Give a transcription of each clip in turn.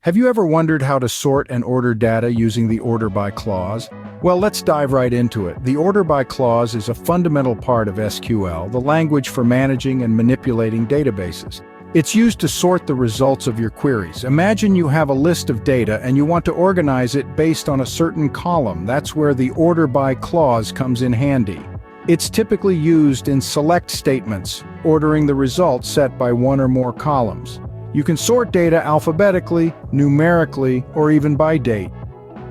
Have you ever wondered how to sort and order data using the order by clause? Well, let's dive right into it. The order by clause is a fundamental part of SQL, the language for managing and manipulating databases. It's used to sort the results of your queries. Imagine you have a list of data and you want to organize it based on a certain column. That's where the order by clause comes in handy. It's typically used in select statements, ordering the results set by one or more columns. You can sort data alphabetically, numerically, or even by date.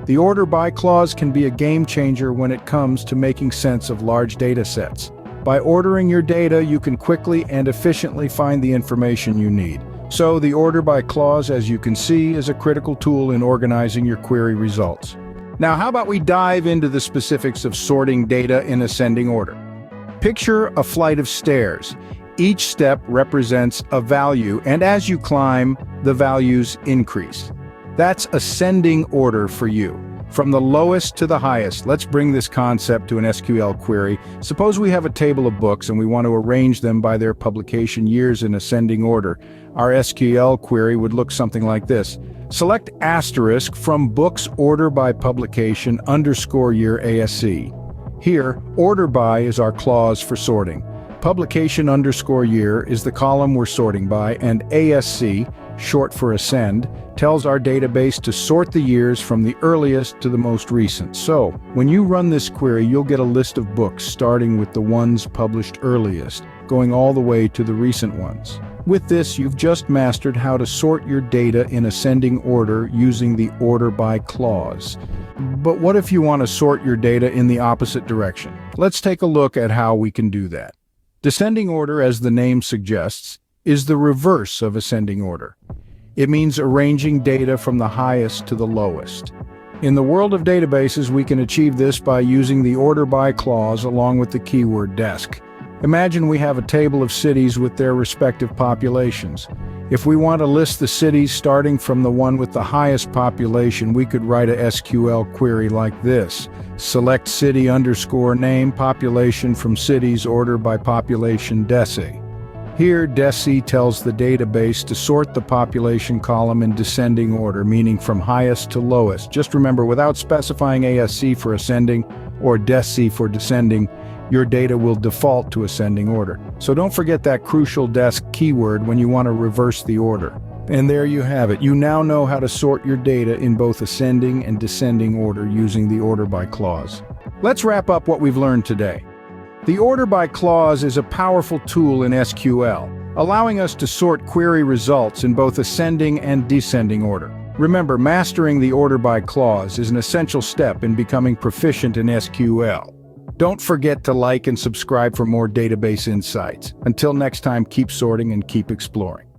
The order by clause can be a game changer when it comes to making sense of large data sets. By ordering your data, you can quickly and efficiently find the information you need. So the order by clause, as you can see, is a critical tool in organizing your query results. Now, how about we dive into the specifics of sorting data in ascending order? Picture a flight of stairs. Each step represents a value, and as you climb, the values increase. That's ascending order for you. From the lowest to the highest, let's bring this concept to an SQL query. Suppose we have a table of books and we want to arrange them by their publication years in ascending order. Our SQL query would look something like this. Select asterisk from books order by publication _ year ASC. Here, order by is our clause for sorting. Publication _ year is the column we're sorting by, and ASC, short for ascend, tells our database to sort the years from the earliest to the most recent. So, when you run this query, you'll get a list of books starting with the ones published earliest, going all the way to the recent ones. With this, you've just mastered how to sort your data in ascending order using the order by clause. But what if you want to sort your data in the opposite direction? Let's take a look at how we can do that. Descending order, as the name suggests, is the reverse of ascending order. It means arranging data from the highest to the lowest. In the world of databases, we can achieve this by using the order by clause along with the keyword desc. Imagine we have a table of cities with their respective populations. If we want to list the cities starting from the one with the highest population, we could write a SQL query like this. Select city _ name population from cities order by population desc. Here, desc tells the database to sort the population column in descending order, meaning from highest to lowest. Just remember, without specifying ASC for ascending or desc for descending, your data will default to ascending order. So don't forget that crucial desc keyword when you want to reverse the order. And there you have it. You now know how to sort your data in both ascending and descending order using the order by clause. Let's wrap up what we've learned today. The order by clause is a powerful tool in SQL, allowing us to sort query results in both ascending and descending order. Remember, mastering the order by clause is an essential step in becoming proficient in SQL. Don't forget to like and subscribe for more database insights. Until next time, keep sorting and keep exploring.